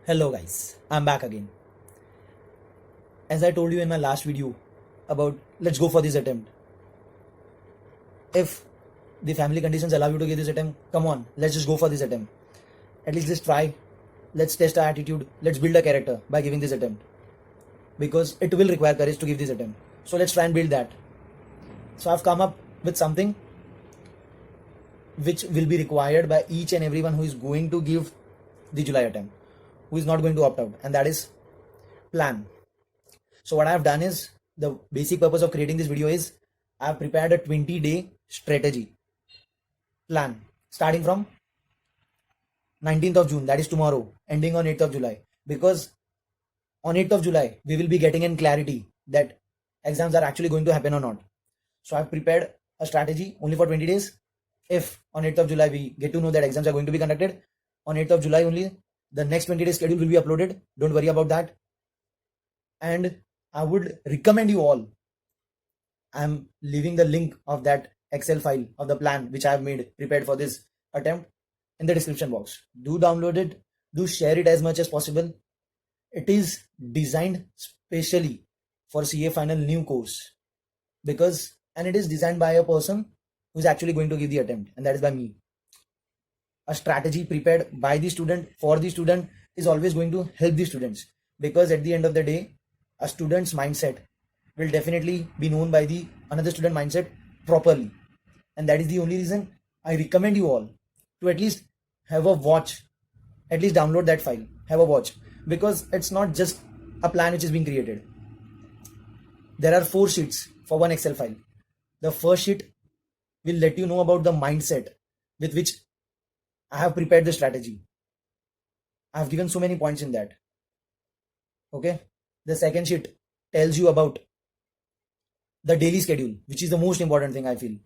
Hello guys, I'm back again. As I told you in my last video about let's go for this attempt. If the family conditions allow you to give this attempt, come on, let's just go for this attempt. At least just try. Let's test our attitude. Let's build a character by giving this attempt. Because it will require courage to give this attempt. So let's try and build that. So I've come up with something which will be required by each and everyone who is going to give the July attempt, who is not going to opt out, and that is plan. So what I have done is, the basic purpose of creating this video is I have prepared a 20-day strategy plan starting from 19th of June, that is tomorrow, ending on 8th of July. Because on 8th of July, we will be getting in clarity that exams are actually going to happen or not. So I've prepared a strategy only for 20 days. If on 8th of July we get to know that exams are going to be conducted, on 8th of July only, the next 20 days schedule will be uploaded. Don't worry about that. And I would recommend you all, I'm leaving the link of that Excel file of the plan which I have made prepared for this attempt in the description box. Do download it, do share it as much as possible. It is designed specially for CA final new course, and it is designed by a person who is actually going to give the attempt, and that is by me. A strategy prepared by the student for the student is always going to help the students, because at the end of the day, a student's mindset will definitely be known by the another student mindset properly, and that is the only reason I recommend you all to at least have a watch, at least download that file, have a watch, because it's not just a plan which is being created. There are 4 sheets for one Excel file. The first sheet will let you know about the mindset with which I have prepared the strategy. I have given so many points in that. Okay. The second sheet tells you about the daily schedule, which is the most important thing I feel.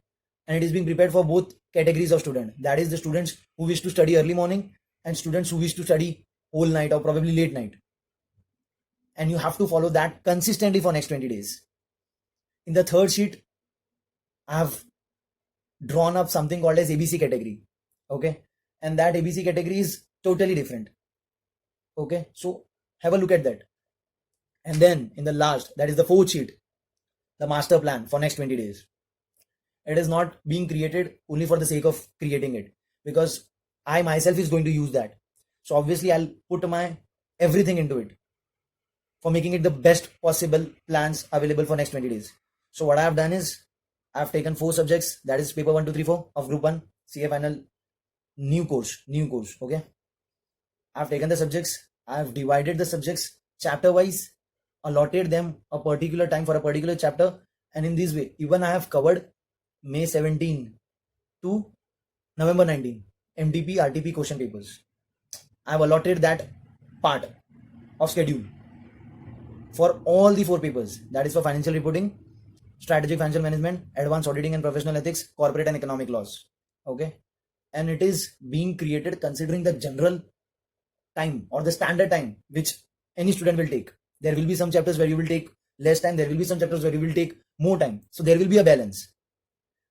And it is being prepared for both categories of students. That is the students who wish to study early morning and students who wish to study whole night or probably late night. And you have to follow that consistently for next 20 days. In the third sheet, I have drawn up something called as ABC category. Okay. And that ABC category is totally different. Okay. So have a look at that. And then in the last, that is the fourth sheet, the master plan for next 20 days. It is not being created only for the sake of creating it, because I myself is going to use that. So obviously I'll put my everything into it for making it the best possible plans available for next 20 days. So what I have done is I've taken 4 subjects, that is paper 1, 2, 3, 4 of group 1 CA final new course. Okay. I've taken the subjects, I've divided the subjects chapter wise, allotted them a particular time for a particular chapter, and in this way even I have covered May 17 to November 19 MTP RTP question papers. I have allotted that part of schedule for all the 4 papers, that is for financial reporting, strategic financial management, advanced auditing and professional ethics, corporate and economic laws. Okay. And it is being created considering the general time or the standard time which any student will take. There will be some chapters where you will take less time, there will be some chapters where you will take more time, so there will be a balance.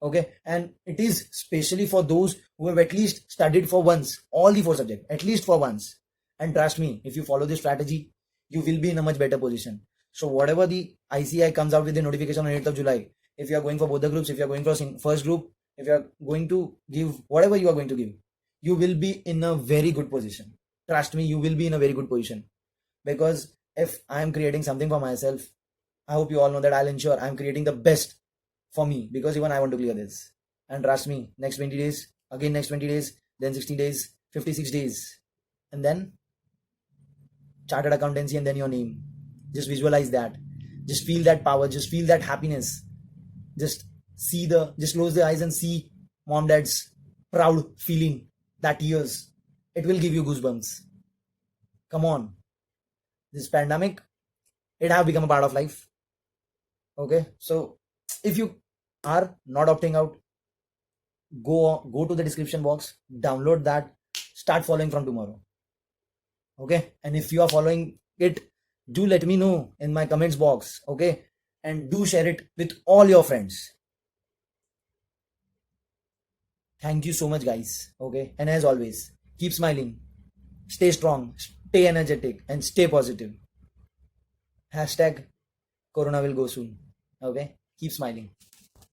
Okay. And it is specially for those who have at least studied for once all the 4 subjects, at least for once. And trust me, if you follow this strategy, you will be in a much better position. So whatever the ICI comes out with the notification on 8th of July, if you are going for both the groups, if you are going for first group, if you are going to give whatever you are going to give, you will be in a very good position. Trust me, you will be in a very good position. Because if I am creating something for myself, I hope you all know that I'll ensure I'm creating the best for me, because even I want to clear this. And trust me, next 20 days, again next 20 days, then 60 days, 56 days, and then chartered accountancy, and then your name. Just visualize that. Just feel that power. Just feel that happiness. Just close the eyes and see mom, dad's proud feeling, that tears. It will give you goosebumps. Come on. This pandemic, it have become a part of life. Okay. So if you are not opting out, go to the description box, download that, start following from tomorrow. Okay. And if you are following it, do let me know in my comments box. Okay. And do share it with all your friends. Thank you so much, guys. Okay. And as always, keep smiling, stay strong, stay energetic and stay positive. Hashtag Corona will go soon. Okay, keep smiling.